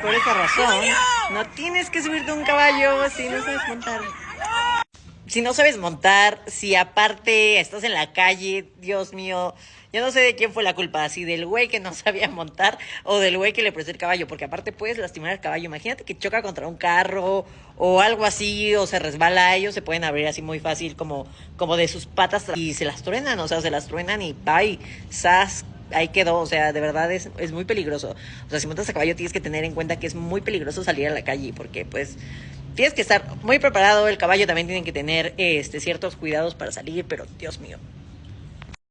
Por esa razón, no tienes que subirte a un caballo si no sabes montar. Si no sabes montar, si aparte estás en la calle, Dios mío, yo no sé de quién fue la culpa, si del güey que no sabía montar o del güey que le prestó el caballo, porque aparte puedes lastimar el caballo. Imagínate que choca contra un carro o algo así, o se resbala, ellos se pueden abrir así muy fácil como de sus patas y se las truenan, o sea, se las truenan y bye, sas, ahí quedó, o sea, de verdad es muy peligroso. O sea, si montas a caballo tienes que tener en cuenta que es muy peligroso salir a la calle, porque pues tienes que estar muy preparado, el caballo también tiene que tener ciertos cuidados para salir, pero Dios mío.